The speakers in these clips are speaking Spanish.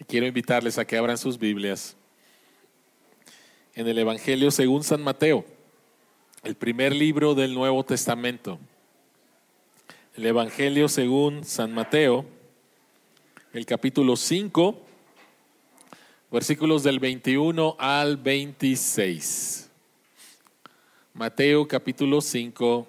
Quiero invitarles a que abran sus Biblias en el Evangelio según San Mateo, el primer libro del Nuevo Testamento. El Evangelio según San Mateo, el capítulo 5, versículos del 21 al 26. Mateo capítulo 5,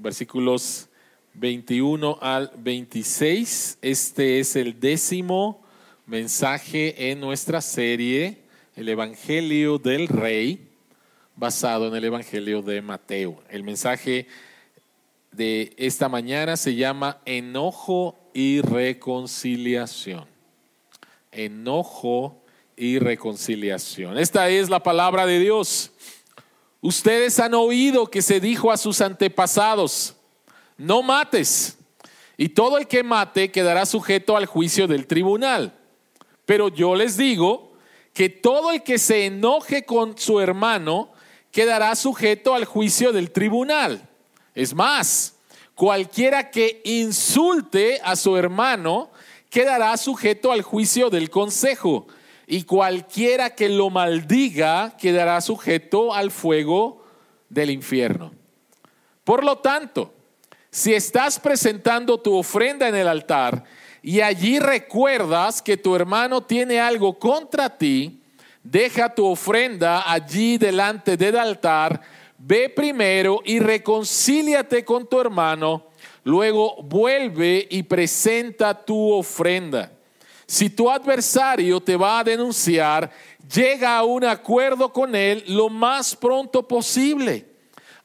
versículos 21 al 26. Este es el 10º mensaje en nuestra serie, el Evangelio del Rey, basado en el Evangelio de Mateo. El mensaje de esta mañana se llama Enojo y Reconciliación. Enojo y reconciliación. Esta es la palabra de Dios. Ustedes han oído que se dijo a sus antepasados: no mates, y todo el que mate quedará sujeto al juicio del tribunal. Pero yo les digo que todo el que se enoje con su hermano quedará sujeto al juicio del tribunal. Es más, cualquiera que insulte a su hermano quedará sujeto al juicio del consejo, y cualquiera que lo maldiga quedará sujeto al fuego del infierno. Por lo tanto, si estás presentando tu ofrenda en el altar y allí recuerdas que tu hermano tiene algo contra ti, deja tu ofrenda allí delante del altar, ve primero y reconcíliate con tu hermano, luego vuelve y presenta tu ofrenda. Si tu adversario te va a denunciar, llega a un acuerdo con él lo más pronto posible.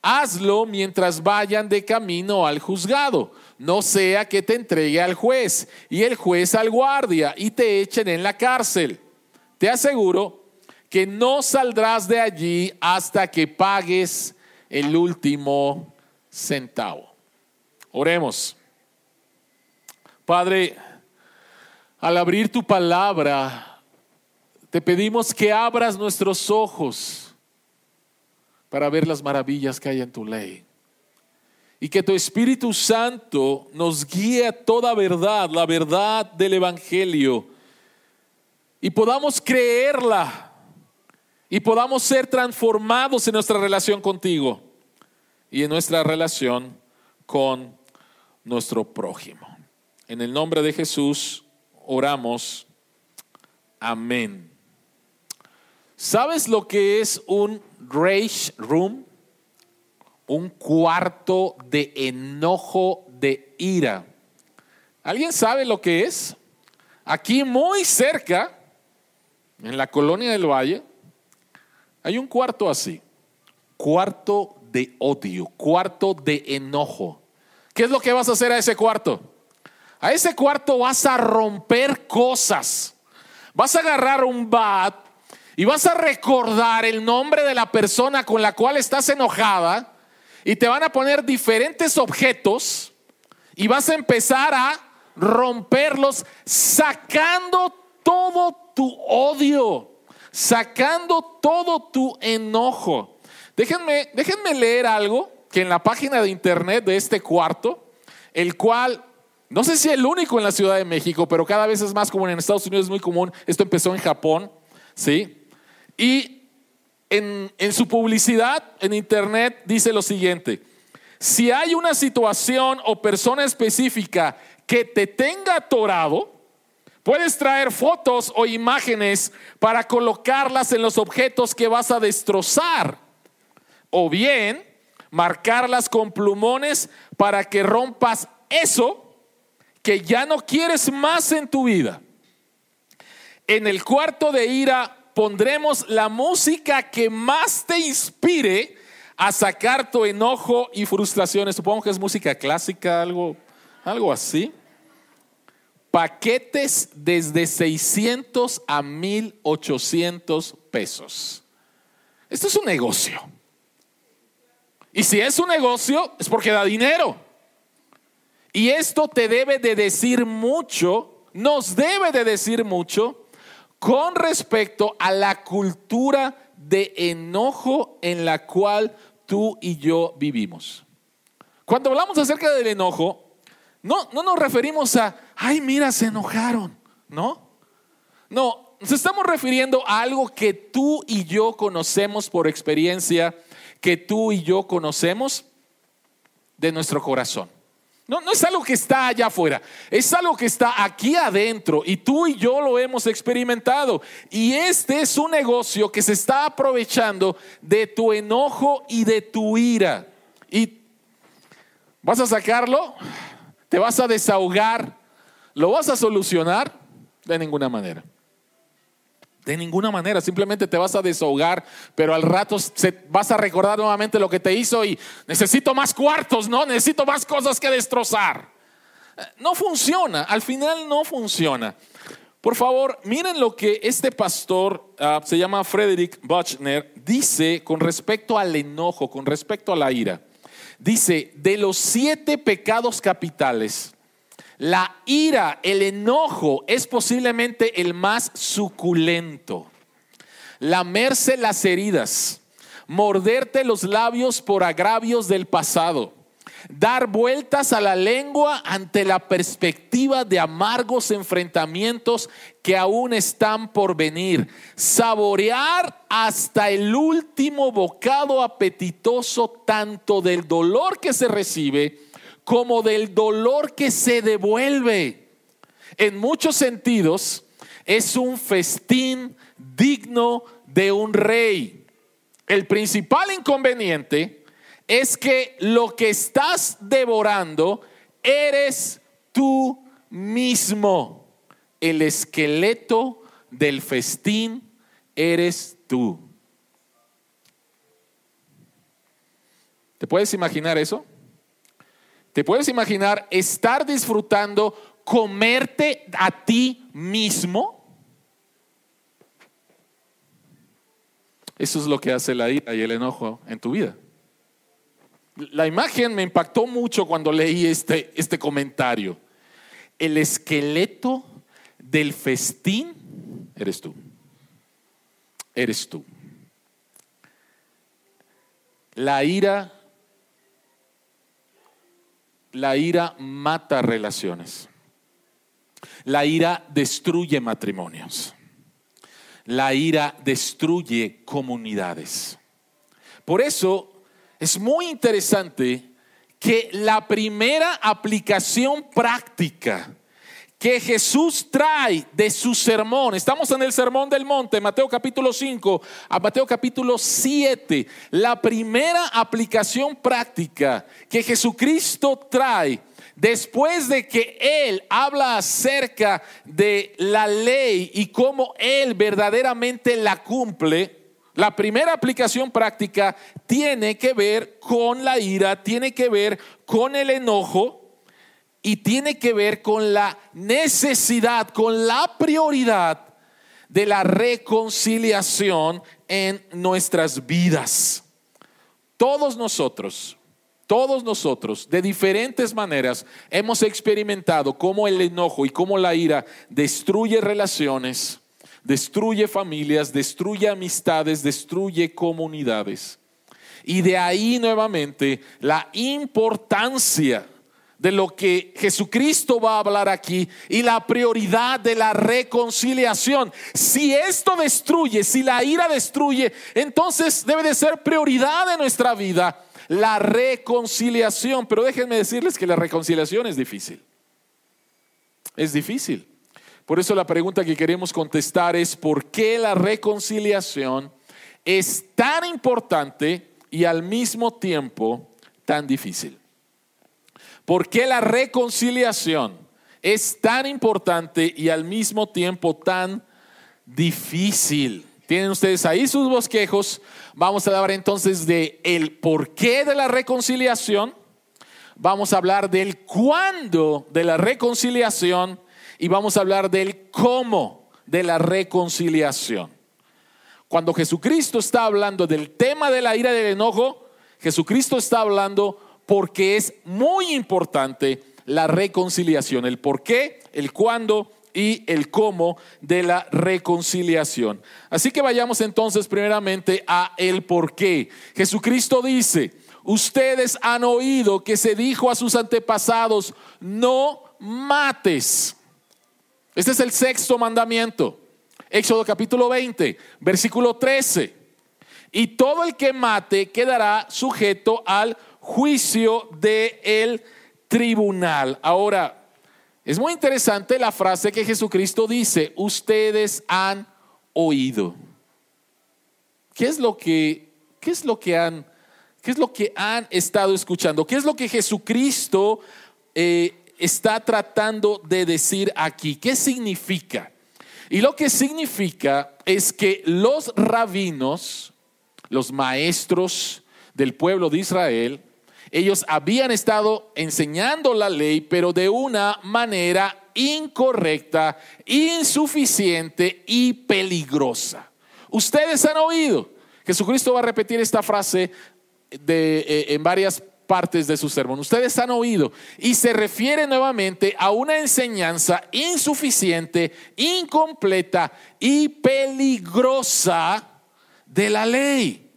Hazlo mientras vayan de camino al juzgado, no sea que te entregue al juez y el juez al guardia y te echen en la cárcel. Te aseguro que no saldrás de allí hasta que pagues el último centavo. Oremos. Padre, al abrir tu palabra, te pedimos que abras nuestros ojos para ver las maravillas que hay en tu ley. Y que tu Espíritu Santo nos guíe a toda verdad, la verdad del Evangelio. Y podamos creerla. Y podamos ser transformados en nuestra relación contigo. Y en nuestra relación con nuestro prójimo. En el nombre de Jesús oramos. Amén. ¿Sabes lo que es un rage room? Un cuarto de enojo, de ira. ¿Alguien sabe lo que es? Aquí muy cerca, en la Colonia del Valle, hay un cuarto así. Cuarto de odio, cuarto de enojo. ¿Qué es lo que vas a hacer a ese cuarto? A ese cuarto vas a romper cosas. Vas a agarrar un bat y vas a recordar el nombre de la persona con la cual estás enojada y te van a poner diferentes objetos y vas a empezar a romperlos sacando todo tu odio, sacando todo tu enojo. Déjenme leer algo que en la página de internet de este cuarto, el cual no sé si es el único en la Ciudad de México, pero cada vez es más común. En Estados Unidos es muy común. Esto empezó en Japón, ¿sí? Y en su publicidad en internet dice lo siguiente: si hay una situación o persona específica que te tenga atorado, puedes traer fotos o imágenes para colocarlas en los objetos que vas a destrozar, o bien marcarlas con plumones para que rompas eso que ya no quieres más en tu vida. En el cuarto de ira pondremos la música que más te inspire a sacar tu enojo y frustraciones. Supongo que es música clásica, algo así. Paquetes desde 600 a 1,800 pesos. Esto es un negocio. Y si es un negocio, es porque da dinero. Y esto te debe de decir mucho, nos debe de decir mucho con respecto a la cultura de enojo en la cual tú y yo vivimos. Cuando hablamos acerca del enojo, no nos referimos a, ay, mira, se enojaron, ¿no? No, nos estamos refiriendo a algo que tú y yo conocemos por experiencia, que tú y yo conocemos de nuestro corazón. No es algo que está allá afuera, es algo que está aquí adentro y tú y yo lo hemos experimentado. Y este es un negocio que se está aprovechando de tu enojo y de tu ira. Y vas a sacarlo, te vas a desahogar, lo vas a solucionar de ninguna manera. De ninguna manera, simplemente te vas a desahogar, pero al rato vas a recordar nuevamente lo que te hizo y necesito más cuartos, ¿no? Necesito más cosas que destrozar. No funciona, al final no funciona. Por favor, miren lo que este pastor, se llama Frederick Buechner, dice con respecto al enojo, con respecto a la ira. Dice, de los 7 pecados capitales, la ira, el enojo es posiblemente el más suculento. Lamerse las heridas, morderte los labios por agravios del pasado, dar vueltas a la lengua ante la perspectiva de amargos enfrentamientos que aún están por venir, saborear hasta el último bocado apetitoso tanto del dolor que se recibe como del dolor que se devuelve. En muchos sentidos es un festín digno de un rey. El principal inconveniente es que lo que estás devorando eres tú mismo. El esqueleto del festín eres tú. ¿Te puedes imaginar eso? ¿Te puedes imaginar estar disfrutando comerte a ti mismo? Eso es lo que hace la ira y el enojo en tu vida. La imagen me impactó mucho cuando leí este comentario. El esqueleto del festín eres tú. Eres tú. La ira mata relaciones. La ira destruye matrimonios. La ira destruye comunidades. Por eso es muy interesante que la primera aplicación práctica que Jesús trae de su sermón, estamos en el Sermón del Monte, Mateo capítulo 5 a Mateo capítulo 7, la primera aplicación práctica que Jesucristo trae después de que Él habla acerca de la ley y cómo Él verdaderamente la cumple. La primera aplicación práctica tiene que ver con la ira, tiene que ver con el enojo y tiene que ver con la necesidad, con la prioridad de la reconciliación en nuestras vidas. Todos nosotros, de diferentes maneras, hemos experimentado cómo el enojo y cómo la ira destruye relaciones, destruye familias, destruye amistades, destruye comunidades. Y de ahí nuevamente la importancia de lo que Jesucristo va a hablar aquí y la prioridad de la reconciliación. Si esto destruye, si la ira destruye, entonces debe de ser prioridad de nuestra vida la reconciliación. Pero déjenme decirles que la reconciliación es difícil. Es difícil. Por eso la pregunta que queremos contestar es: ¿por qué la reconciliación es tan importante y al mismo tiempo tan difícil? ¿Por qué la reconciliación es tan importante y al mismo tiempo tan difícil? ¿Tienen ustedes ahí sus bosquejos? Vamos a hablar entonces de el porqué de la reconciliación. Vamos a hablar del cuándo de la reconciliación y vamos a hablar del cómo de la reconciliación. Cuando Jesucristo está hablando del tema de la ira y del enojo, Jesucristo está hablando porque es muy importante la reconciliación, el por qué, el cuándo y el cómo de la reconciliación. Así que vayamos entonces primeramente a el por qué. Jesucristo dice: ustedes han oído que se dijo a sus antepasados, no mates. Este es el 6º mandamiento. Éxodo capítulo 20, versículo 13. Y todo el que mate quedará sujeto al juicio del tribunal. Ahora, es muy interesante la frase que Jesucristo dice: ustedes han oído. ¿Qué es lo que han estado escuchando? ¿Qué es lo que Jesucristo está tratando de decir aquí? ¿Qué significa? Y lo que significa es que los rabinos, los maestros del pueblo de Israel, ellos habían estado enseñando la ley, pero de una manera incorrecta, insuficiente y peligrosa. Ustedes han oído. Jesucristo va a repetir esta frase en varias partes de su sermón. Ustedes han oído, y se refiere nuevamente a una enseñanza insuficiente, incompleta y peligrosa de la ley.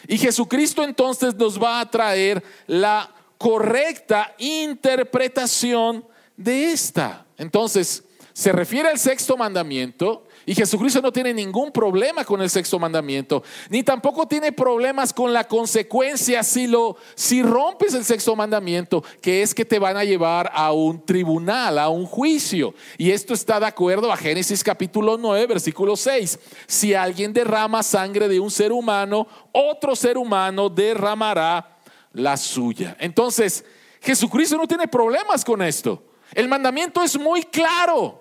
Y Jesucristo entonces nos va a traer la correcta interpretación de esta. Entonces, se refiere al sexto mandamiento, y Jesucristo no tiene ningún problema con el sexto mandamiento, ni tampoco tiene problemas con la consecuencia si rompes el sexto mandamiento, que es que te van a llevar a un tribunal, a un juicio. Y esto está de acuerdo a Génesis capítulo 9, versículo 6. Si alguien derrama sangre de un ser humano, otro ser humano derramará la suya. Entonces, Jesucristo no tiene problemas con esto. El mandamiento es muy claro.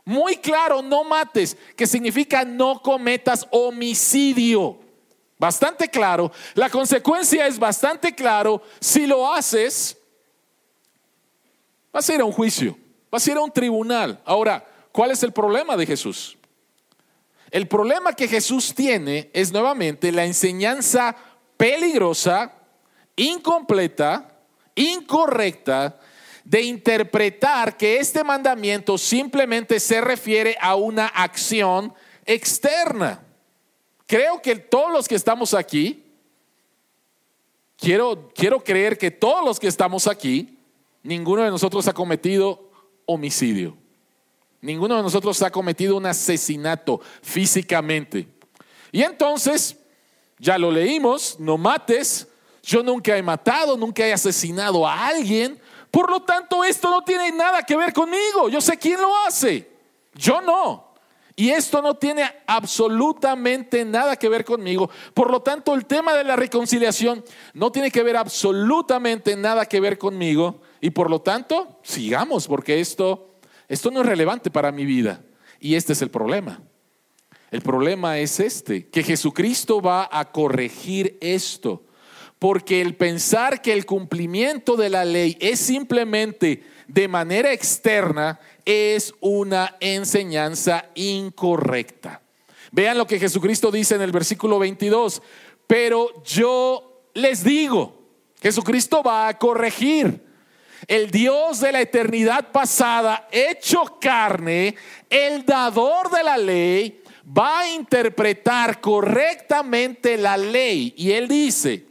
Muy claro: no mates, que significa no cometas homicidio. Bastante claro. La consecuencia es bastante claro. Si lo haces, vas a ir a un juicio, vas a ir a un tribunal. Ahora, ¿cuál es el problema de Jesús? El problema que Jesús tiene es nuevamente la enseñanza peligrosa, incompleta, incorrecta, de interpretar que este mandamiento simplemente se refiere a una acción externa. Creo que todos los que estamos aquí, quiero creer que todos los que estamos aquí, ninguno de nosotros ha cometido homicidio. Ninguno de nosotros ha cometido un asesinato físicamente. Y entonces, ya lo leímos: no mates. Yo nunca he matado, nunca he asesinado a alguien. Por lo tanto, esto no tiene nada que ver conmigo. Yo sé quién lo hace, yo no. Y esto no tiene absolutamente nada que ver conmigo. Por lo tanto, el tema de la reconciliación no tiene que ver absolutamente nada que ver conmigo. Y por lo tanto, sigamos, porque esto no es relevante para mi vida. Y este es el problema. El problema es que Jesucristo va a corregir esto. Porque el pensar que el cumplimiento de la ley es simplemente de manera externa es una enseñanza incorrecta. Vean lo que Jesucristo dice en el versículo 22. Pero yo les digo, Jesucristo va a corregir. El Dios de la eternidad pasada, hecho carne, el dador de la ley, va a interpretar correctamente la ley. Y Él dice: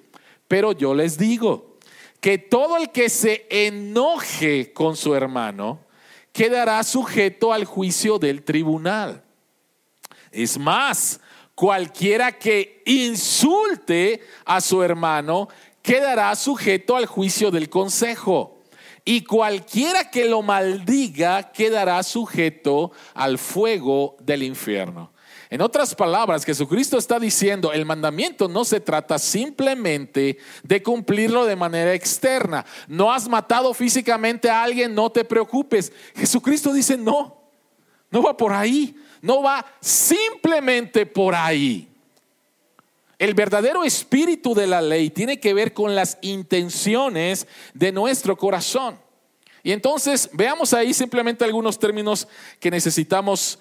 pero yo les digo que todo el que se enoje con su hermano quedará sujeto al juicio del tribunal. Es más, cualquiera que insulte a su hermano quedará sujeto al juicio del consejo. Y cualquiera que lo maldiga quedará sujeto al fuego del infierno. En otras palabras, Jesucristo está diciendo: el mandamiento no se trata simplemente de cumplirlo de manera externa. No has matado físicamente a alguien, no te preocupes. Jesucristo dice: no va por ahí, no va simplemente por ahí. El verdadero espíritu de la ley tiene que ver con las intenciones de nuestro corazón. Y entonces veamos ahí simplemente algunos términos que necesitamos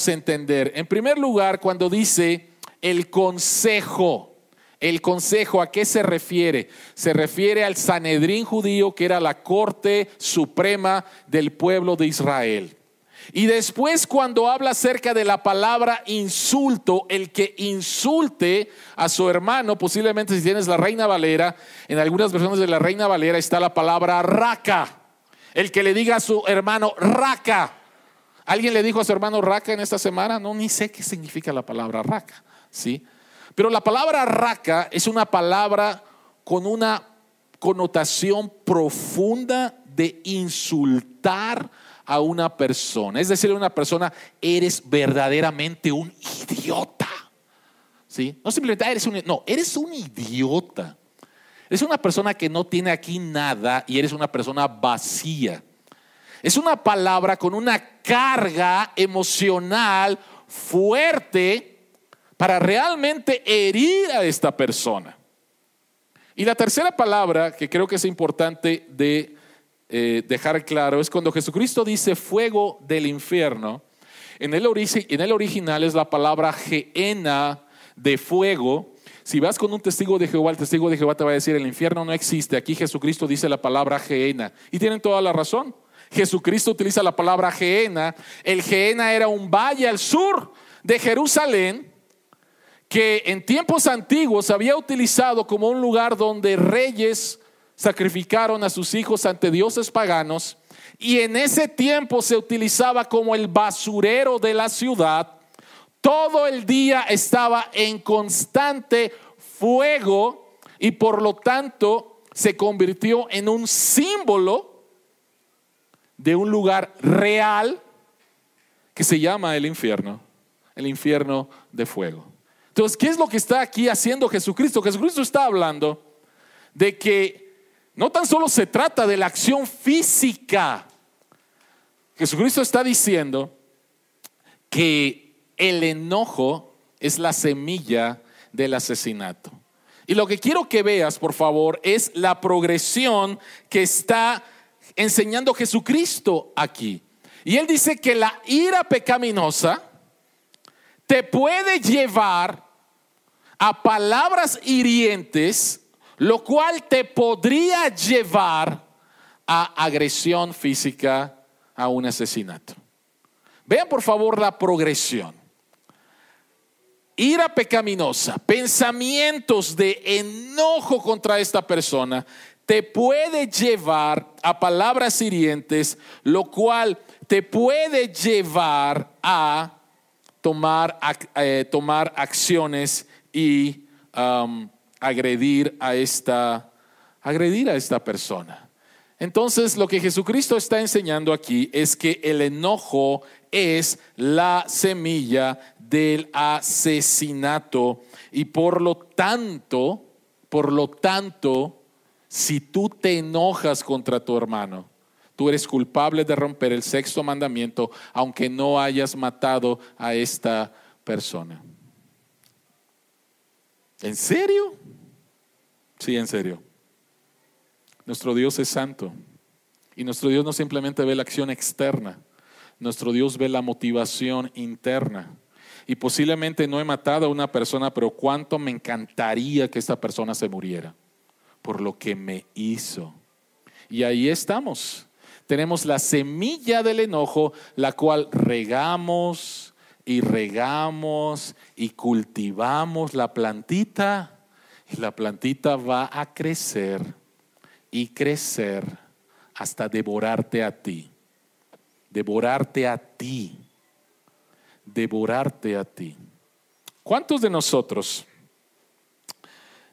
entender. En primer lugar, cuando dice el consejo, ¿a qué se refiere? Se refiere al Sanedrín judío, que era la corte suprema del pueblo de Israel. Y después, cuando habla acerca de la palabra insulto, el que insulte a su hermano, posiblemente si tienes la Reina Valera, en algunas versiones de la Reina Valera está la palabra raca. El que le diga a su hermano raca, ¿Alguien le dijo a su hermano raca en esta semana? No, ni sé qué significa la palabra raca, ¿sí? Pero la palabra raca es una palabra con una connotación profunda de insultar a una persona. Es decir, a una persona, eres verdaderamente un idiota, ¿sí? No simplemente eres un idiota. Eres una persona que no tiene aquí nada y eres una persona vacía. Es una palabra con una carga emocional fuerte para realmente herir a esta persona. Y la tercera palabra que creo que es importante de dejar claro es cuando Jesucristo dice fuego del infierno. En el original es la palabra gehenna, de fuego. Si vas con un testigo de Jehová, el testigo de Jehová te va a decir el infierno no existe. Aquí Jesucristo dice la palabra gehenna y tienen toda la razón. Jesucristo utiliza la palabra gehenna. El Gehenna era un valle al sur de Jerusalén que en tiempos antiguos se había utilizado como un lugar donde reyes sacrificaron a sus hijos ante dioses paganos, y en ese tiempo se utilizaba como el basurero de la ciudad. Todo el día estaba en constante fuego y por lo tanto se convirtió en un símbolo de un lugar real que se llama el infierno de fuego. Entonces, ¿qué es lo que está aquí haciendo Jesucristo? Jesucristo está hablando de que no tan solo se trata de la acción física. Jesucristo está diciendo que el enojo es la semilla del asesinato. Y lo que quiero que veas, por favor, es la progresión que está enseñando Jesucristo aquí. Y él dice que la ira pecaminosa te puede llevar a palabras hirientes, lo cual te podría llevar a agresión física, a un asesinato. Vean por favor la progresión. Ira pecaminosa, pensamientos de enojo contra esta persona, te puede llevar a palabras hirientes, lo cual te puede llevar a tomar acciones y agredir a esta persona. Entonces, lo que Jesucristo está enseñando aquí es que el enojo es la semilla del asesinato y por lo tanto, si tú te enojas contra tu hermano, tú eres culpable de romper el sexto mandamiento, aunque no hayas matado a esta persona. ¿En serio? Sí, en serio. Nuestro Dios es santo y nuestro Dios no simplemente ve la acción externa, nuestro Dios ve la motivación interna. Y posiblemente no he matado a una persona, pero cuánto me encantaría que esta persona se muriera por lo que me hizo. Y ahí estamos. Tenemos la semilla del enojo, la cual regamos y cultivamos la plantita, y la plantita va a crecer y crecer hasta devorarte a ti. ¿Cuántos de nosotros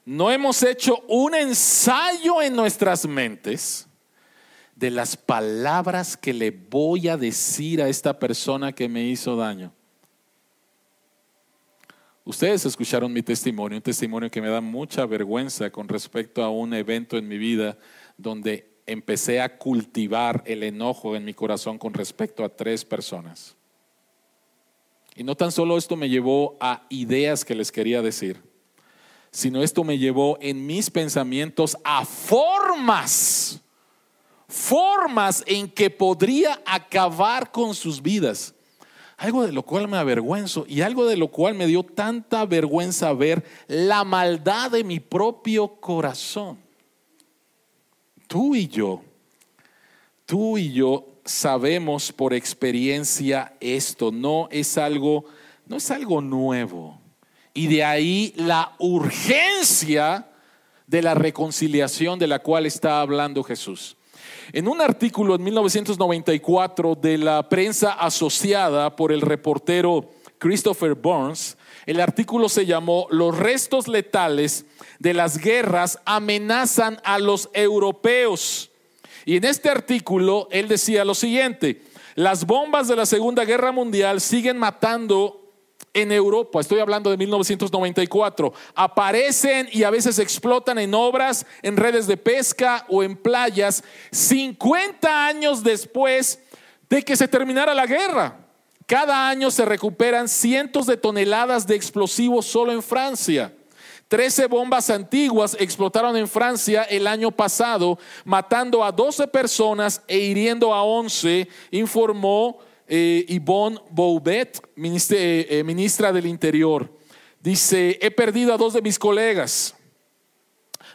no hemos hecho un ensayo en nuestras mentes de las palabras que le voy a decir a esta persona que me hizo daño? Ustedes escucharon mi testimonio, un testimonio que me da mucha vergüenza con respecto a un evento en mi vida donde empecé a cultivar el enojo en mi corazón con respecto a 3 personas. Y no tan solo esto me llevó a ideas que les quería decir, sino esto me llevó en mis pensamientos a formas en que podría acabar con sus vidas. Algo de lo cual me avergüenzo y algo de lo cual me dio tanta vergüenza ver la maldad de mi propio corazón. Tú y yo sabemos por experiencia esto, no es algo nuevo. Y de ahí la urgencia de la reconciliación de la cual está hablando Jesús. En un artículo en 1994 de la prensa asociada por el reportero Christopher Burns, el artículo se llamó "Los restos letales de las guerras amenazan a los europeos". Y en este artículo él decía lo siguiente: las bombas de la Segunda Guerra Mundial siguen matando en Europa. Estoy hablando de 1994. Aparecen y a veces explotan en obras, en redes de pesca o en playas 50 años después de que se terminara la guerra. Cada año se recuperan cientos de toneladas de explosivos solo en Francia. 13 bombas antiguas explotaron en Francia el año pasado, matando a 12 personas e hiriendo a 11, informó Yvonne Bouvet, ministra del Interior. Dice: he perdido a 2 de mis colegas.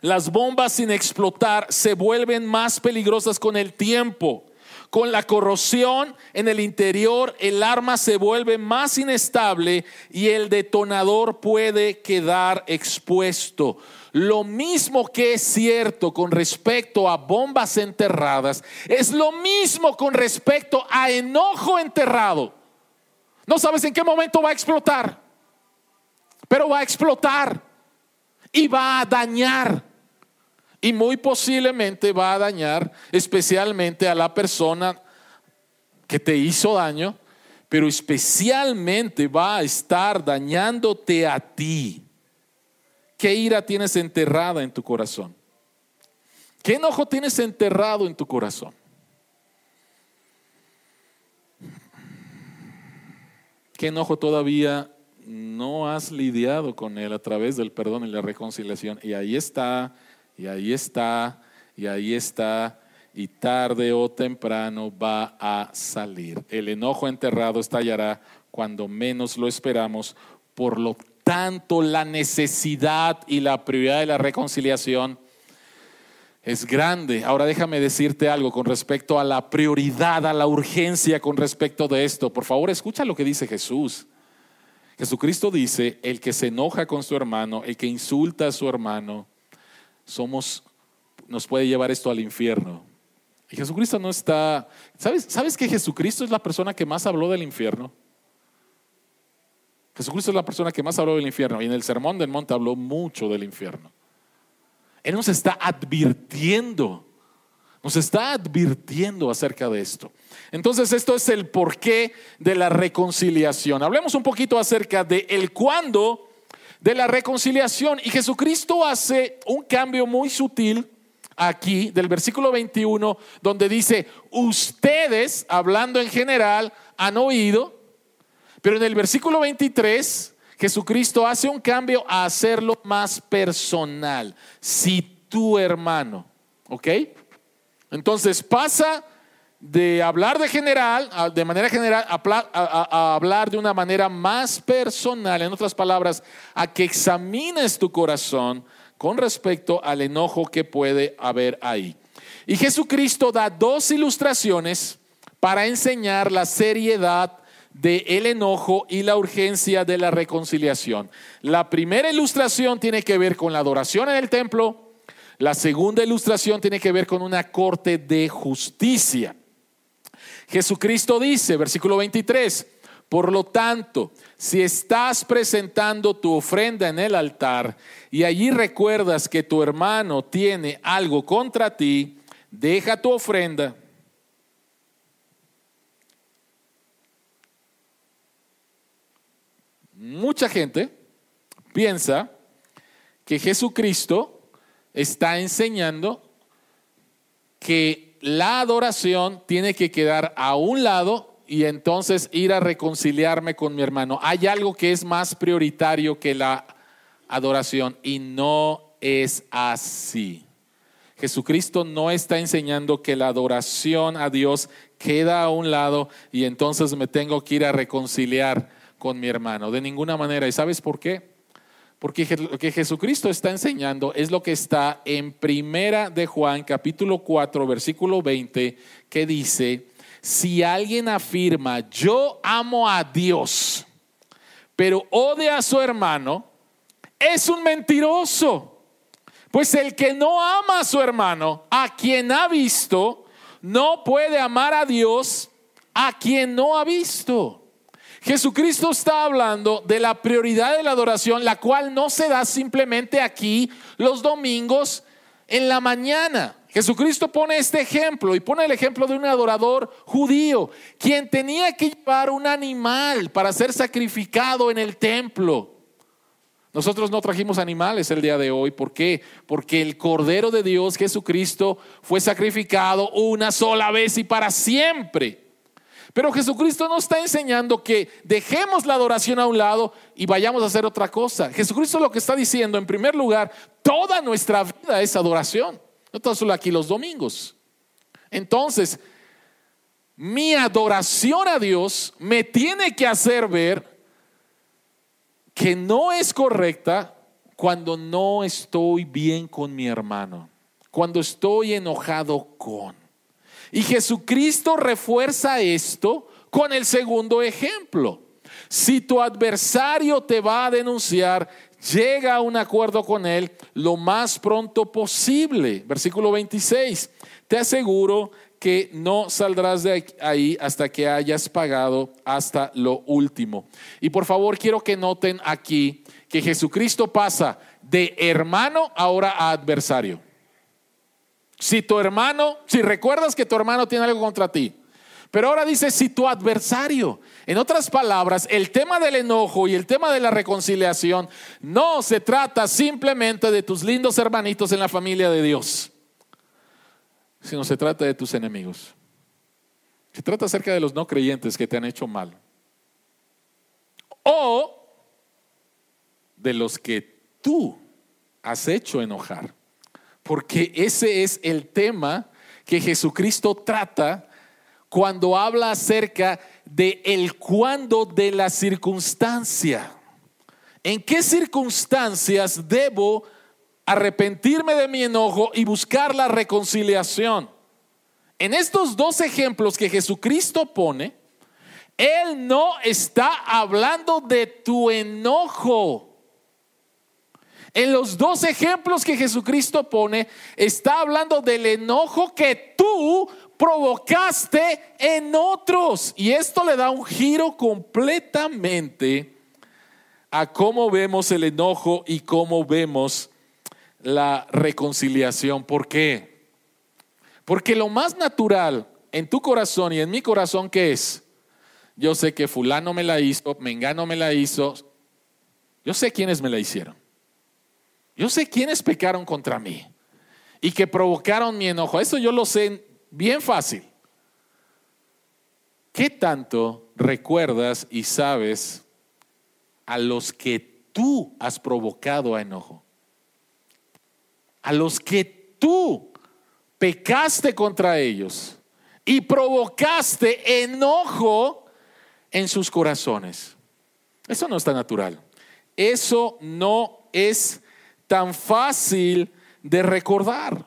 Las bombas sin explotar se vuelven más peligrosas con el tiempo. Con la corrosión en el interior, el arma se vuelve más inestable y el detonador puede quedar expuesto. Lo mismo que es cierto con respecto a bombas enterradas, es lo mismo con respecto a enojo enterrado. No sabes en qué momento va a explotar, pero va a explotar y va a dañar. Y muy posiblemente va a dañar especialmente a la persona que te hizo daño, pero especialmente va a estar dañándote a ti. ¿Qué ira tienes enterrada en tu corazón? ¿Qué enojo tienes enterrado en tu corazón? ¿Qué enojo todavía no has lidiado con él a través del perdón y la reconciliación? Y ahí está, y ahí está, y ahí está, y tarde o temprano va a salir. El enojo enterrado estallará cuando menos lo esperamos. Por lo tanto, la necesidad y la prioridad de la reconciliación es grande. Ahora déjame decirte algo con respecto a la prioridad, a la urgencia con respecto de esto. Por favor, escucha lo que dice Jesús. Jesucristo dice: el que se enoja con su hermano, el que insulta a su hermano, nos puede llevar esto al infierno. Y Jesucristo no está... ¿Sabes que Jesucristo es la persona que más habló del infierno? Jesucristo es la persona que más habló del infierno, y en el Sermón del Monte habló mucho del infierno. Él nos está advirtiendo acerca de esto. Entonces, esto es el porqué de la reconciliación. Hablemos un poquito acerca de el cuándo de la reconciliación. Y Jesucristo hace un cambio muy sutil aquí del versículo 21, donde dice: ustedes, hablando en general, han oído. Pero en el versículo 23, Jesucristo hace un cambio a hacerlo más personal. Si tu hermano, ¿ok? Entonces pasa de hablar de manera general a hablar de una manera más personal. En otras palabras, a que examines tu corazón con respecto al enojo que puede haber ahí. Y Jesucristo da 2 ilustraciones para enseñar la seriedad del enojo y la urgencia de la reconciliación. La primera ilustración tiene que ver con la adoración en el templo. La segunda ilustración tiene que ver con una corte de justicia. Jesucristo dice, versículo 23: por lo tanto, si estás presentando tu ofrenda en el altar y allí recuerdas que tu hermano tiene algo contra ti, deja tu ofrenda. Mucha gente piensa que Jesucristo está enseñando que la adoración tiene que quedar a un lado y entonces ir a reconciliarme con mi hermano. Hay algo que es más prioritario que la adoración, y no es así. Jesucristo no está enseñando que la adoración a Dios queda a un lado y entonces me tengo que ir a reconciliar con mi hermano, de ninguna manera. ¿Y sabes por qué? Porque lo que Jesucristo está enseñando es lo que está en Primera de Juan, capítulo 4, versículo 20, que dice: si alguien afirma yo amo a Dios, pero odia a su hermano, es un mentiroso. Pues el que no ama a su hermano, a quien ha visto, no puede amar a Dios a quien no ha visto. Jesucristo está hablando de la prioridad de la adoración, la cual no se da simplemente aquí los domingos en la mañana. Jesucristo pone este ejemplo y pone el ejemplo de un adorador judío, quien tenía que llevar un animal para ser sacrificado en el templo. Nosotros no trajimos animales el día de hoy. ¿Por qué? Porque el Cordero de Dios, Jesucristo, fue sacrificado una sola vez y para siempre. Pero Jesucristo no está enseñando que dejemos la adoración a un lado y vayamos a hacer otra cosa. Jesucristo lo que está diciendo, en primer lugar, toda nuestra vida es adoración. No tan solo aquí los domingos. Entonces, mi adoración a Dios me tiene que hacer ver que no es correcta cuando no estoy bien con mi hermano, cuando estoy enojado con. Y Jesucristo refuerza esto con el segundo ejemplo. Si tu adversario te va a denunciar, llega a un acuerdo con él lo más pronto posible. Versículo 26. Te aseguro que no saldrás de ahí hasta que hayas pagado hasta lo último. Y por favor, quiero que noten aquí que Jesucristo pasa de hermano ahora a adversario. Si recuerdas que tu hermano tiene algo contra ti, pero ahora dice si tu adversario. En otras palabras, el tema del enojo y el tema de la reconciliación no se trata simplemente de tus lindos hermanitos en la familia de Dios, sino se trata de tus enemigos. Se trata acerca de los no creyentes que te han hecho mal, o de los que tú has hecho enojar. Porque ese es el tema que Jesucristo trata cuando habla acerca de el cuándo de la circunstancia. ¿En qué circunstancias debo arrepentirme de mi enojo y buscar la reconciliación? En estos dos ejemplos que Jesucristo pone, Él no está hablando de tu enojo. En los dos ejemplos que Jesucristo pone, está hablando del enojo que tú provocaste en otros. Y esto le da un giro completamente a cómo vemos el enojo y cómo vemos la reconciliación. ¿Por qué? Porque lo más natural en tu corazón y en mi corazón, ¿qué es? Yo sé que fulano me la hizo, mengano me la hizo. Yo sé quiénes me la hicieron. Yo sé quiénes pecaron contra mí y que provocaron mi enojo. Eso yo lo sé bien fácil. ¿Qué tanto recuerdas y sabes a los que tú has provocado a enojo? A los que tú pecaste contra ellos y provocaste enojo en sus corazones. Eso no está natural. Eso no es tan fácil de recordar.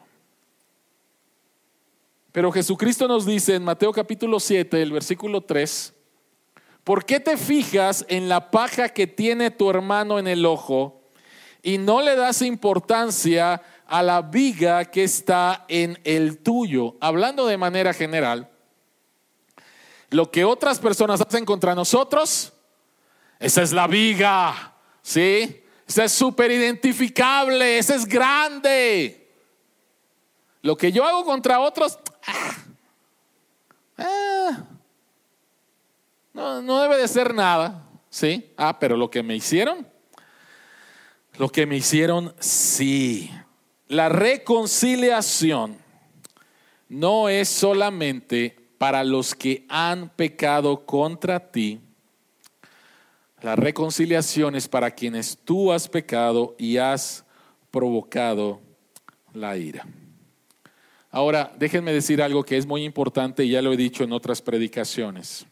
Pero Jesucristo nos dice en Mateo capítulo 7, el versículo 3, ¿por qué te fijas en la paja que tiene tu hermano en el ojo y no le das importancia a la viga que está en el tuyo? Hablando de manera general, lo que otras personas hacen contra nosotros, esa es la viga, ¿sí? Ese es súper identificable, ese es grande. Lo que yo hago contra otros, no debe de ser nada, ¿sí? Pero lo que me hicieron sí. La reconciliación no es solamente para los que han pecado contra ti. La reconciliación es para quienes tú has pecado y has provocado la ira. Ahora, déjenme decir algo que es muy importante y ya lo he dicho en otras predicaciones.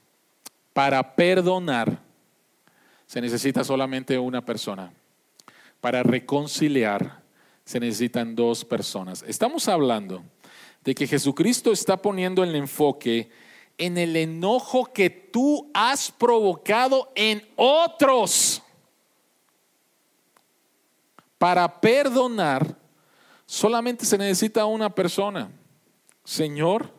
Para perdonar se necesita solamente una persona. Para reconciliar se necesitan dos personas. Estamos hablando de que Jesucristo está poniendo el enfoque en el enojo que tú has provocado en otros. Para perdonar solamente se necesita una persona. Señor,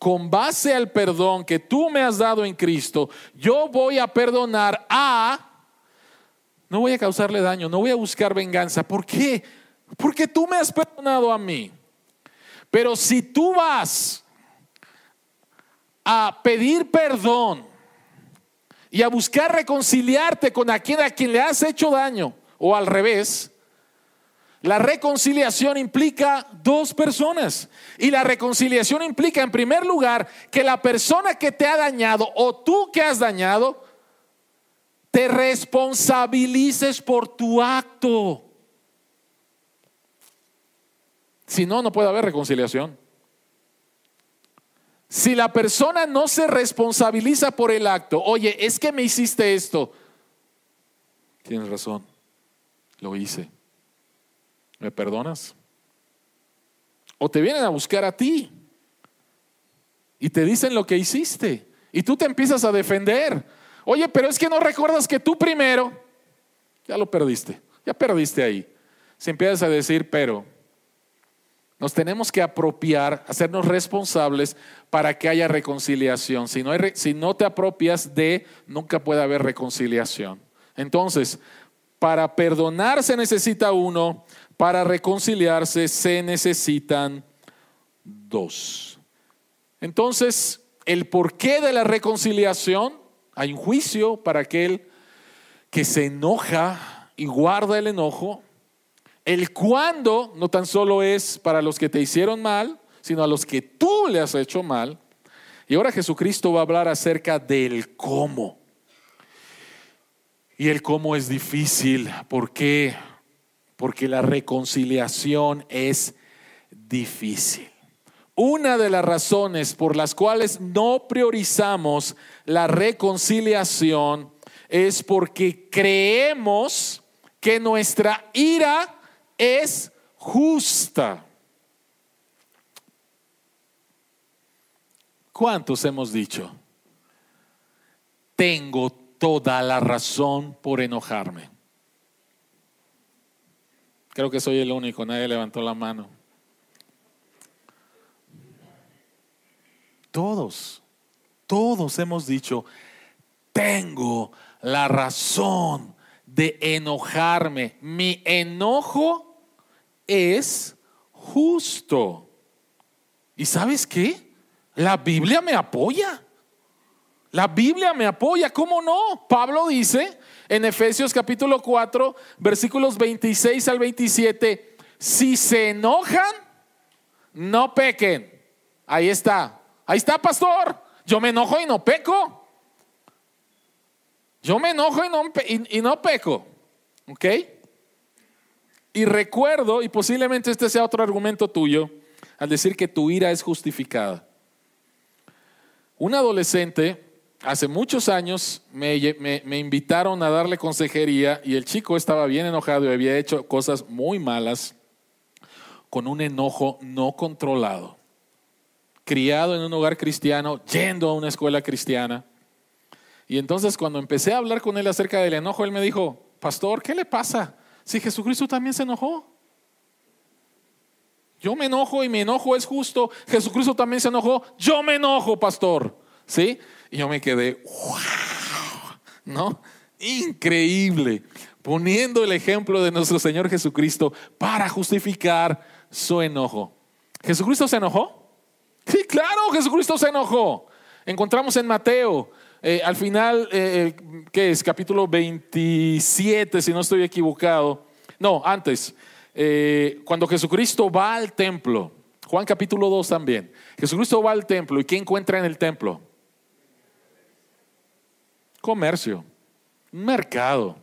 con base al perdón que tú me has dado en Cristo, yo voy a perdonar no voy a causarle daño, no voy a buscar venganza. ¿Por qué? Porque tú me has perdonado a mí. Pero si tú vas a pedir perdón y a buscar reconciliarte con a quien le has hecho daño, o al revés, la reconciliación implica dos personas. Y la reconciliación implica, en primer lugar, que la persona que te ha dañado o tú que has dañado te responsabilices por tu acto. Si no, no puede haber reconciliación. Si la persona no se responsabiliza por el acto, oye, es que me hiciste esto. Tienes razón, lo hice. ¿Me perdonas? O te vienen a buscar a ti y te dicen lo que hiciste y tú te empiezas a defender. Oye, pero es que no recuerdas que tú primero, ya lo perdiste, ya perdiste ahí. Se empiezas a decir, pero nos tenemos que apropiar, hacernos responsables para que haya reconciliación. Si no te apropias nunca puede haber reconciliación. Entonces, para perdonar se necesita uno, para reconciliarse se necesitan dos. Entonces, el porqué de la reconciliación: hay un juicio para aquel que se enoja y guarda el enojo. El cuándo no tan solo es para los que te hicieron mal, sino a los que tú le has hecho mal. Y ahora Jesucristo va a hablar acerca del cómo. Y el cómo es difícil. ¿Por qué? Porque la reconciliación es difícil. Una de las razones por las cuales no priorizamos la reconciliación es porque creemos que nuestra ira es justa. ¿Cuántos hemos dicho? Tengo toda la razón por enojarme. Creo que soy el único, nadie levantó la mano. Todos hemos dicho, tengo la razón de enojarme. Mi enojo es justo. ¿Y sabes qué? La Biblia me apoya. La Biblia me apoya, ¿cómo no? Pablo dice en Efesios capítulo 4, versículos 26 al 27, si se enojan, no pequen. Ahí está, pastor. Yo me enojo y no peco. Yo me enojo y no peco. ¿Ok? Y recuerdo, y posiblemente este sea otro argumento tuyo, al decir que tu ira es justificada. Un adolescente, hace muchos años, me invitaron a darle consejería y el chico estaba bien enojado y había hecho cosas muy malas con un enojo no controlado. Criado en un hogar cristiano, yendo a una escuela cristiana. Y entonces cuando empecé a hablar con él acerca del enojo, él me dijo, pastor, ¿qué le pasa? Si Jesucristo también se enojó. Yo me enojo y mi enojo es justo. Jesucristo también se enojó. Yo me enojo, pastor. ¿Sí? Y yo me quedé, wow, ¿no? Increíble. Poniendo el ejemplo de nuestro Señor Jesucristo para justificar su enojo. ¿Jesucristo se enojó? Sí, claro, Jesucristo se enojó. Encontramos en Mateo, al final, ¿qué es? Capítulo 27, si no estoy equivocado. No, antes, cuando Jesucristo va al templo, Juan capítulo 2 también. Jesucristo va al templo, ¿y qué encuentra en el templo? Comercio, un mercado.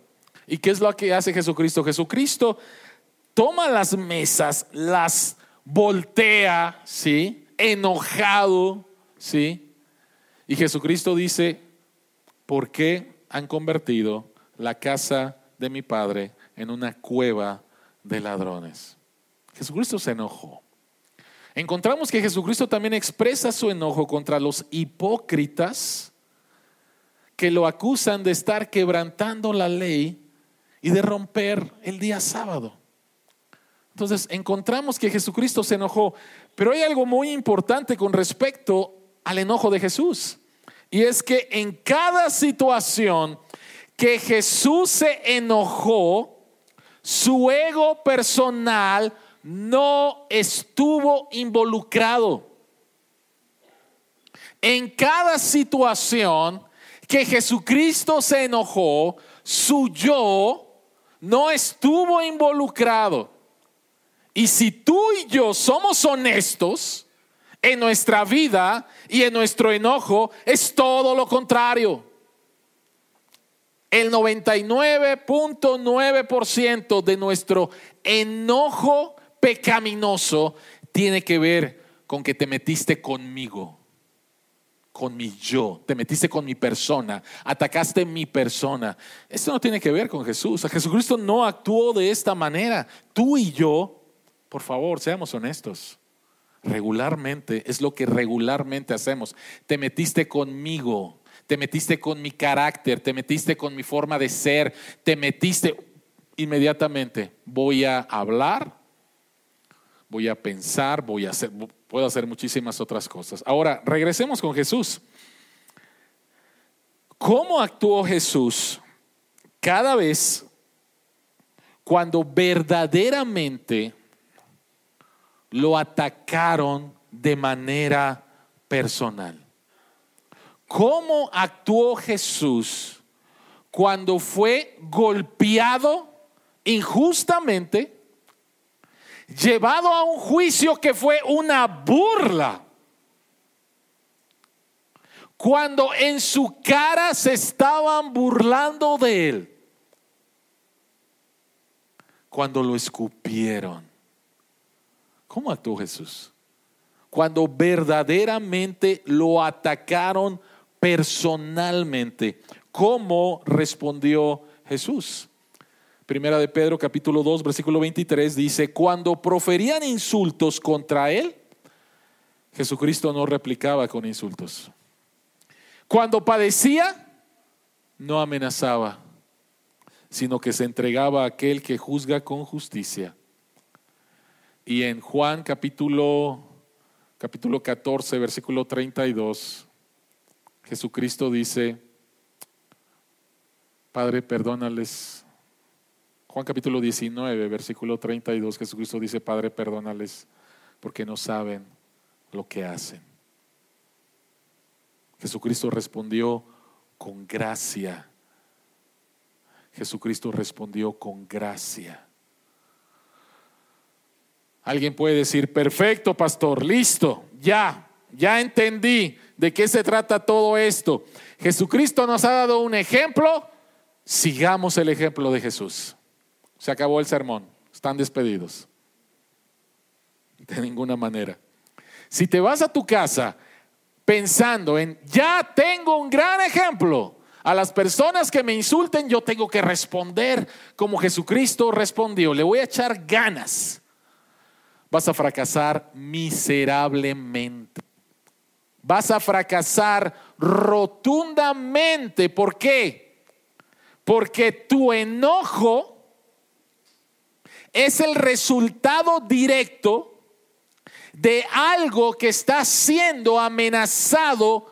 ¿Y qué es lo que hace Jesucristo? Jesucristo toma las mesas, las voltea, ¿sí? Enojado, ¿sí? Y Jesucristo dice, ¿por qué han convertido la casa de mi padre en una cueva de ladrones? Jesucristo se enojó. Encontramos que Jesucristo también expresa su enojo contra los hipócritas que lo acusan de estar quebrantando la ley y de romper el día sábado. Entonces encontramos que Jesucristo se enojó, pero hay algo muy importante con respecto al enojo de Jesús. Y es que en cada situación que Jesús se enojó, su ego personal no estuvo involucrado. En cada situación que Jesucristo se enojó, su yo no estuvo involucrado. Y si tú y yo somos honestos en nuestra vida y en nuestro enojo, es todo lo contrario. El 99.9% de nuestro enojo pecaminoso tiene que ver con que te metiste conmigo, con mi yo, te metiste con mi persona, atacaste mi persona. Esto no tiene que ver con Jesús. Jesucristo no actuó de esta manera. Tú y yo, por favor, seamos honestos. Regularmente, es lo que regularmente hacemos. Te metiste conmigo, te metiste con mi carácter, te metiste con mi forma de ser, te metiste inmediatamente. Voy a hablar, voy a pensar, puedo hacer muchísimas otras cosas. Ahora, regresemos con Jesús. ¿Cómo actuó Jesús cada vez cuando verdaderamente lo atacaron de manera personal? ¿Cómo actuó Jesús cuando fue golpeado injustamente, llevado a un juicio que fue una burla, cuando en su cara se estaban burlando de él, cuando lo escupieron? ¿Cómo actuó Jesús? Cuando verdaderamente lo atacaron personalmente, ¿cómo respondió Jesús? Primera de Pedro capítulo 2 versículo 23 dice: cuando proferían insultos contra él, Jesucristo no replicaba con insultos. Cuando padecía, no amenazaba, sino que se entregaba a aquel que juzga con justicia. Y en Juan capítulo 14 versículo 32, Jesucristo dice: Padre, perdónales. Juan capítulo 19 versículo 32, Jesucristo dice: Padre, perdónales porque no saben lo que hacen. Jesucristo respondió con gracia. Jesucristo respondió con gracia. Alguien puede decir: perfecto, pastor, listo, ya entendí de qué se trata todo esto. Jesucristo nos ha dado un ejemplo, sigamos el ejemplo de Jesús. Se acabó el sermón, están despedidos. De ninguna manera. Si te vas a tu casa pensando en: ya tengo un gran ejemplo, a las personas que me insulten yo tengo que responder como Jesucristo respondió, le voy a echar ganas, vas a fracasar miserablemente. Vas a fracasar rotundamente. ¿Por qué? Porque tu enojo es el resultado directo de algo que está siendo amenazado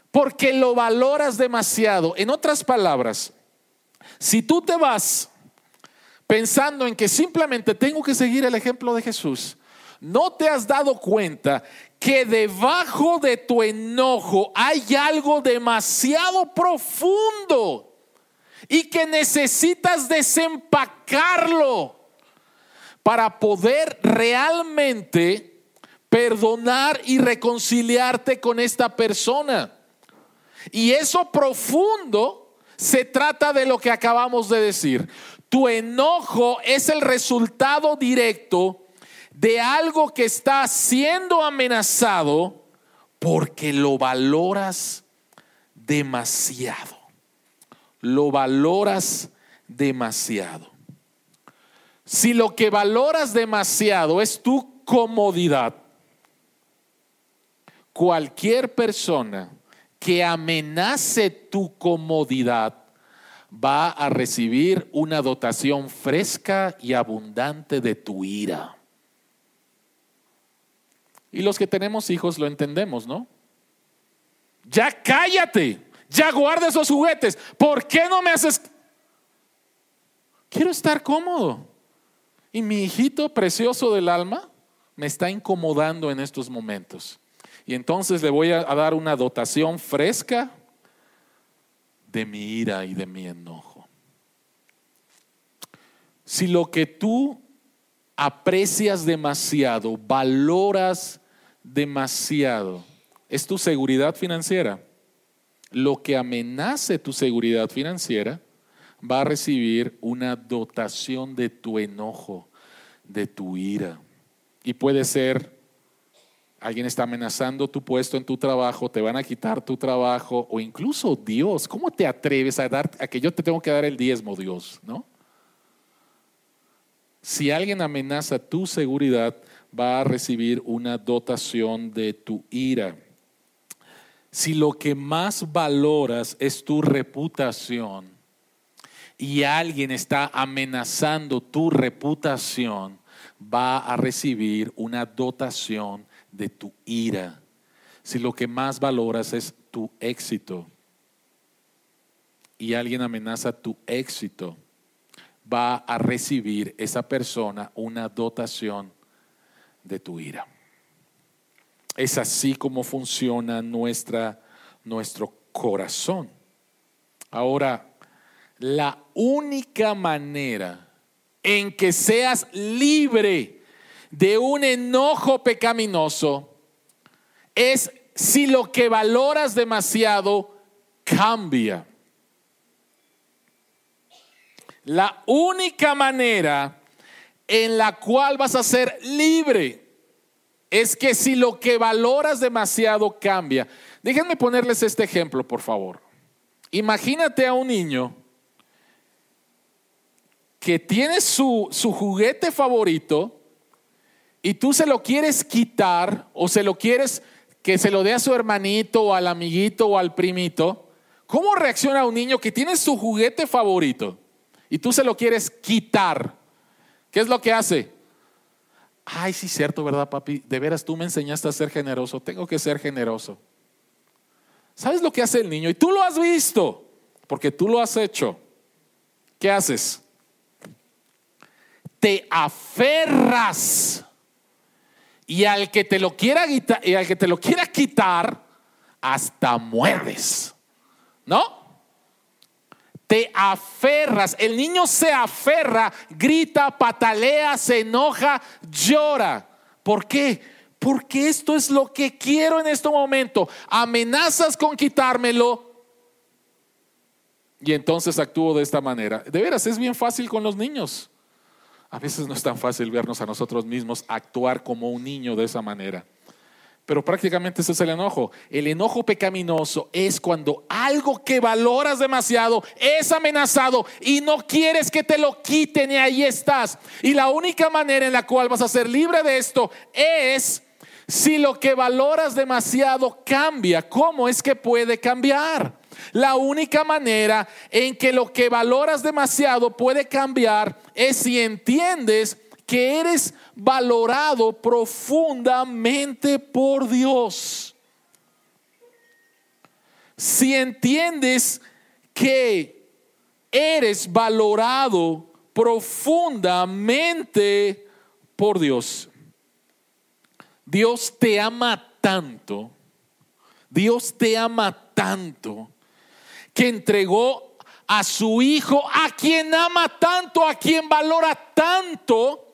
porque lo valoras demasiado. En otras palabras, si tú te vas pensando en que simplemente tengo que seguir el ejemplo de Jesús, no te has dado cuenta que debajo de tu enojo hay algo demasiado profundo y que necesitas desempacarlo para poder realmente perdonar y reconciliarte con esta persona. Y eso profundo se trata de lo que acabamos de decir. Tu enojo es el resultado directo de algo que está siendo amenazado porque lo valoras demasiado. Lo valoras demasiado. Si lo que valoras demasiado es tu comodidad, cualquier persona que amenace tu comodidad va a recibir una dotación fresca y abundante de tu ira. Y los que tenemos hijos lo entendemos, ¿no? Ya cállate, ya guarda esos juguetes. ¿Por qué no me haces? Quiero estar cómodo. Y mi hijito precioso del alma me está incomodando en estos momentos. Y entonces le voy a dar una dotación fresca de mi ira y de mi enojo. Si lo que tú aprecias demasiado, valoras demasiado, es tu seguridad financiera, lo que amenace tu seguridad financiera va a recibir una dotación de tu enojo, de tu ira. Y puede ser, alguien está amenazando tu puesto en tu trabajo, te van a quitar tu trabajo, o incluso Dios. ¿Cómo te atreves a que yo te tengo que dar el diezmo, Dios? ¿No? Si alguien amenaza tu seguridad, va a recibir una dotación de tu ira. Si lo que más valoras es tu reputación y alguien está amenazando tu reputación, va a recibir una dotación de tu ira. Si lo que más valoras es tu éxito y alguien amenaza tu éxito, va a recibir esa persona una dotación de tu ira. Es así como funciona nuestro corazón. Ahora, la única manera en que seas libre de un enojo pecaminoso es si lo que valoras demasiado cambia. La única manera en la cual vas a ser libre es que si lo que valoras demasiado cambia. Déjenme ponerles este ejemplo, por favor. Imagínate a un niño que tiene su juguete favorito y tú se lo quieres quitar o se lo quieres que se lo dé a su hermanito o al amiguito o al primito. ¿Cómo reacciona un niño que tiene su juguete favorito y tú se lo quieres quitar? ¿Qué es lo que hace? Ay, sí, cierto, ¿verdad, papi? De veras tú me enseñaste a ser generoso, tengo que ser generoso. ¿Sabes lo que hace el niño? Y tú lo has visto, porque tú lo has hecho. ¿Qué haces? Te aferras y al que te lo quiera quitar, hasta muerdes, ¿no? Te aferras. El niño se aferra, grita, patalea, se enoja, llora. ¿Por qué? Porque esto es lo que quiero en este momento. Amenazas con quitármelo y entonces actúo de esta manera. De veras, es bien fácil con los niños. A veces no es tan fácil vernos a nosotros mismos actuar como un niño de esa manera. Pero prácticamente ese es el enojo. El enojo pecaminoso es cuando algo que valoras demasiado es amenazado y no quieres que te lo quiten y ahí estás. Y la única manera en la cual vas a ser libre de esto es si lo que valoras demasiado cambia. ¿Cómo es que puede cambiar? La única manera en que lo que valoras demasiado puede cambiar es si entiendes que eres valorado profundamente por Dios. Si entiendes que eres valorado profundamente por Dios. Dios te ama tanto, Dios te ama tanto que entregó a su Hijo, a quien ama tanto, a quien valora tanto,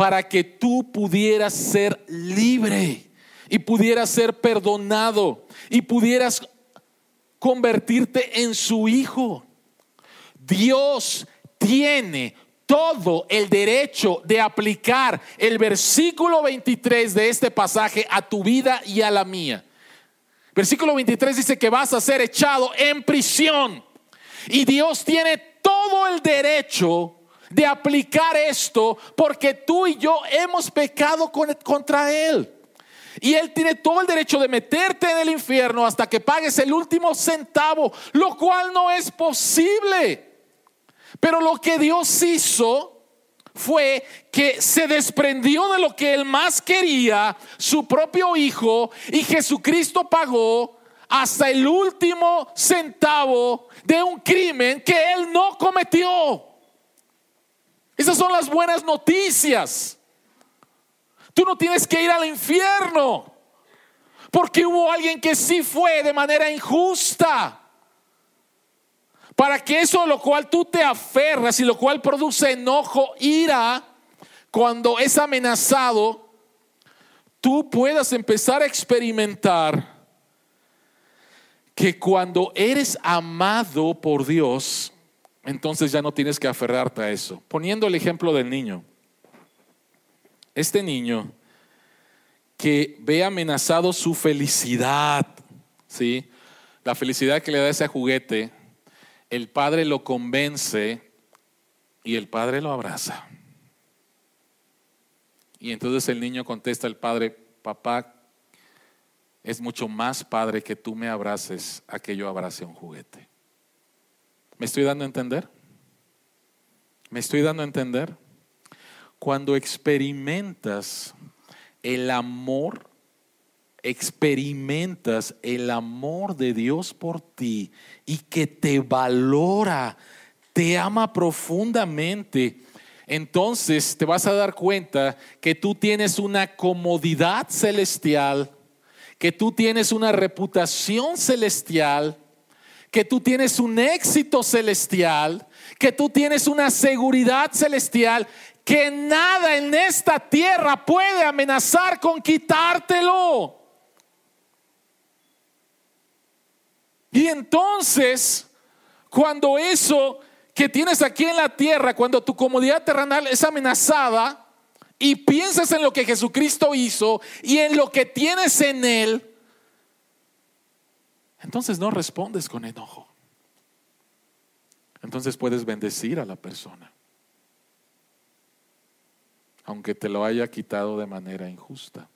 para que tú pudieras ser libre y pudieras ser perdonado y pudieras convertirte en su hijo. Dios tiene todo el derecho de aplicar el versículo 23 de este pasaje a tu vida y a la mía. Versículo 23 dice que vas a ser echado en prisión y Dios tiene todo el derecho de aplicar esto porque tú y yo hemos pecado contra Él. Y Él tiene todo el derecho de meterte en el infierno hasta que pagues el último centavo, lo cual no es posible. Pero lo que Dios hizo fue que se desprendió de lo que Él más quería, su propio Hijo, y Jesucristo pagó hasta el último centavo de un crimen que él no cometió. Esas son las buenas noticias. Tú no tienes que ir al infierno porque hubo alguien que sí fue de manera injusta. Para que eso a lo cual tú te aferras y lo cual produce enojo, ira, cuando es amenazado, tú puedas empezar a experimentar que cuando eres amado por Dios, entonces ya no tienes que aferrarte a eso. Poniendo el ejemplo del niño. Este niño que ve amenazado su felicidad, ¿sí? La felicidad que le da ese juguete, el padre lo convence y el padre lo abraza. Y entonces el niño contesta al padre: papá, es mucho más padre que tú me abraces a que yo abrace un juguete. ¿Me estoy dando a entender? ¿Me estoy dando a entender? Cuando experimentas el amor de Dios por ti y que te valora, te ama profundamente, entonces te vas a dar cuenta que tú tienes una comodidad celestial, que tú tienes una reputación celestial, que tú tienes un éxito celestial, que tú tienes una seguridad celestial, que nada en esta tierra puede amenazar con quitártelo. Y entonces, cuando eso que tienes aquí en la tierra, cuando tu comodidad terrenal es amenazada y piensas en lo que Jesucristo hizo y en lo que tienes en Él, entonces no respondes con enojo. Entonces puedes bendecir a la persona, aunque te lo haya quitado de manera injusta.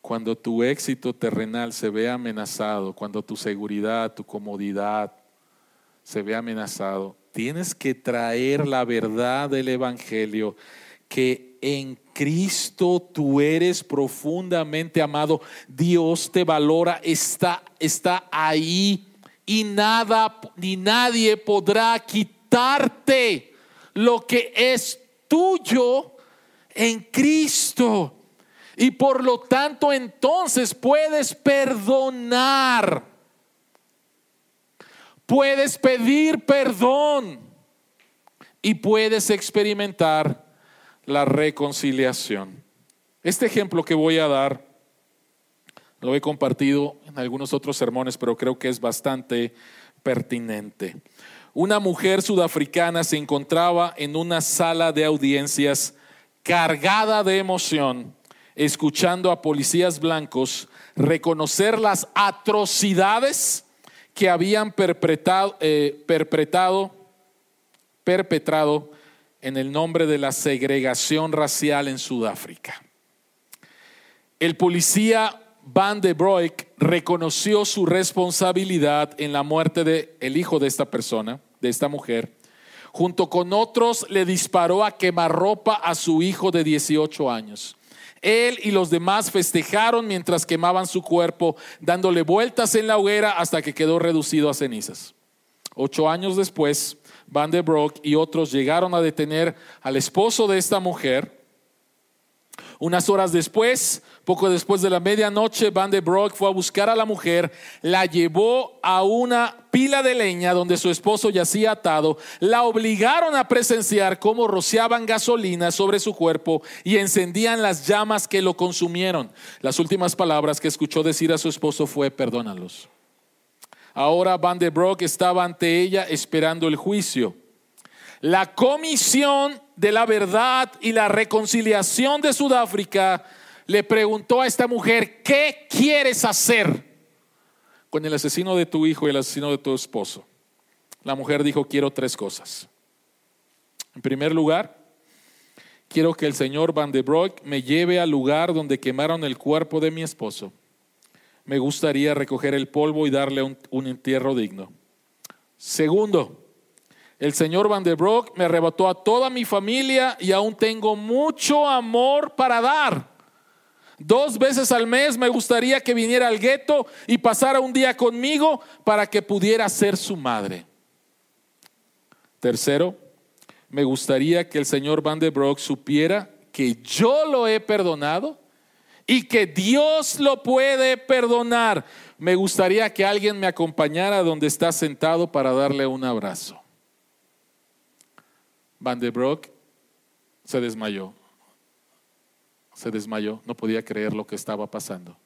Cuando tu éxito terrenal se ve amenazado, cuando tu seguridad, tu comodidad se ve amenazado, tienes que traer la verdad del Evangelio, que en Cristo tú eres profundamente amado. Dios te valora, está ahí, y nada ni nadie podrá quitarte lo que es tuyo en Cristo. Y por lo tanto entonces puedes perdonar, puedes pedir perdón y puedes experimentar la reconciliación. Este ejemplo que voy a dar lo he compartido en algunos otros sermones, pero creo que es bastante pertinente. Una mujer sudafricana se encontraba en una sala de audiencias cargada de emoción, escuchando a policías blancos reconocer las atrocidades que habían perpetrado en el nombre de la segregación racial en Sudáfrica. El policía Van der Broek reconoció su responsabilidad en la muerte del hijo de esta persona, de esta mujer. Junto con otros le disparó a quemarropa a su hijo de 18 años. Él y los demás festejaron mientras quemaban su cuerpo, dándole vueltas en la hoguera hasta que quedó reducido a cenizas. 8 años después, Van der Broek y otros llegaron a detener al esposo de esta mujer. Unas horas después, poco después de la medianoche, Van der Broek fue a buscar a la mujer, la llevó a una pila de leña donde su esposo yacía atado, la obligaron a presenciar cómo rociaban gasolina sobre su cuerpo y encendían las llamas que lo consumieron. Las últimas palabras que escuchó decir a su esposo fue: perdónalos. Ahora Van der Broek estaba ante ella esperando el juicio. La Comisión de la Verdad y la Reconciliación de Sudáfrica le preguntó a esta mujer: ¿qué quieres hacer con el asesino de tu hijo y el asesino de tu esposo? La mujer dijo: quiero 3 cosas. En primer lugar, quiero que el señor Van der Broek me lleve al lugar donde quemaron el cuerpo de mi esposo. Me gustaría recoger el polvo y darle un entierro digno. Segundo, el señor Van der Broek me arrebató a toda mi familia y aún tengo mucho amor para dar. 2 veces al mes me gustaría que viniera al gueto y pasara un día conmigo para que pudiera ser su madre. Tercero, me gustaría que el señor Van der Broek supiera que yo lo he perdonado y que Dios lo puede perdonar. Me gustaría que alguien me acompañara donde está sentado para darle un abrazo. Van der Broek se desmayó. No podía creer lo que estaba pasando.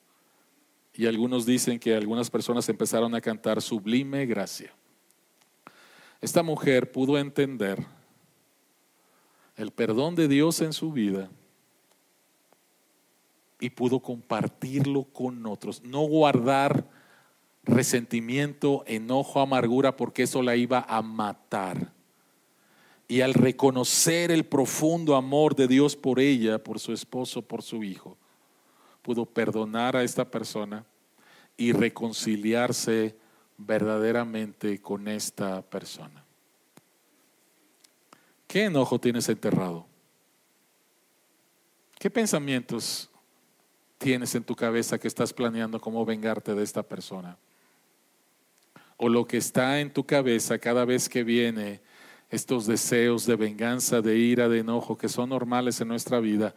Y algunos dicen que algunas personas empezaron a cantar Sublime Gracia. Esta mujer pudo entender el perdón de Dios en su vida y pudo compartirlo con otros. No guardar resentimiento, enojo, amargura, porque eso la iba a matar. Y al reconocer el profundo amor de Dios por ella, por su esposo, por su hijo, pudo perdonar a esta persona y reconciliarse verdaderamente con esta persona. ¿Qué enojo tienes enterrado? ¿Qué pensamientos tienes en tu cabeza que estás planeando cómo vengarte de esta persona? O lo que está en tu cabeza cada vez que viene estos deseos de venganza, de ira, de enojo que son normales en nuestra vida,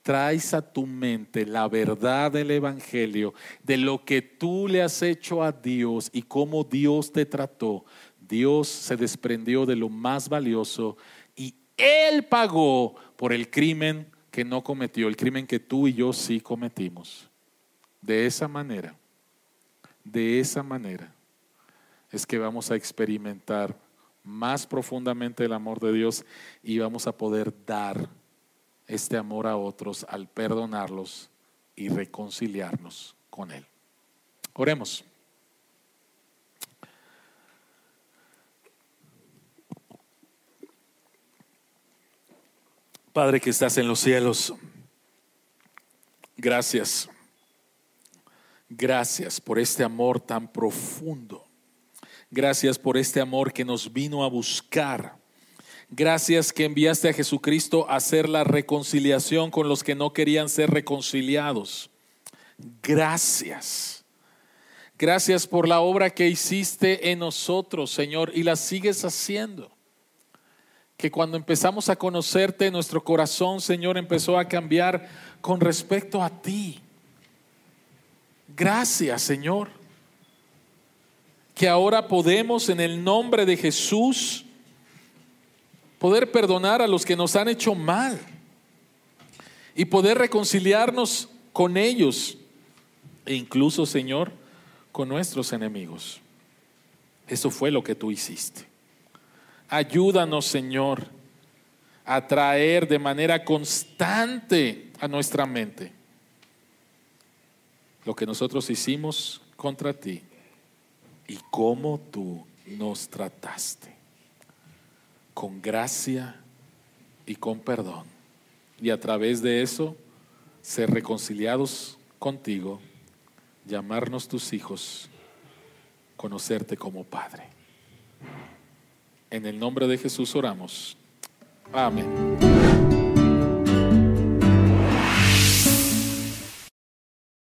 traes a tu mente la verdad del evangelio, de lo que tú le has hecho a Dios y cómo Dios te trató. Dios se desprendió de lo más valioso y Él pagó por el crimen que no cometió, el crimen que tú y yo sí cometimos. De esa manera es que vamos a experimentar más profundamente el amor de Dios y vamos a poder dar este amor a otros al perdonarlos y reconciliarnos con Él. Oremos. Padre que estás en los cielos, gracias por este amor tan profundo. Gracias por este amor que nos vino a buscar. Gracias que enviaste a Jesucristo a hacer la reconciliación con los que no querían ser reconciliados. Gracias por la obra que hiciste en nosotros, Señor, y la sigues haciendo. Que cuando empezamos a conocerte, nuestro corazón, Señor, empezó a cambiar con respecto a ti. Gracias, Señor. Que ahora podemos, en el nombre de Jesús, poder perdonar a los que nos han hecho mal y poder reconciliarnos con ellos e incluso, Señor, con nuestros enemigos. Eso fue lo que tú hiciste. Ayúdanos, Señor, a traer de manera constante a nuestra mente lo que nosotros hicimos contra ti y cómo tú nos trataste, con gracia y con perdón, y a través de eso ser reconciliados contigo, llamarnos tus hijos, conocerte como Padre. En el nombre de Jesús oramos. Amén.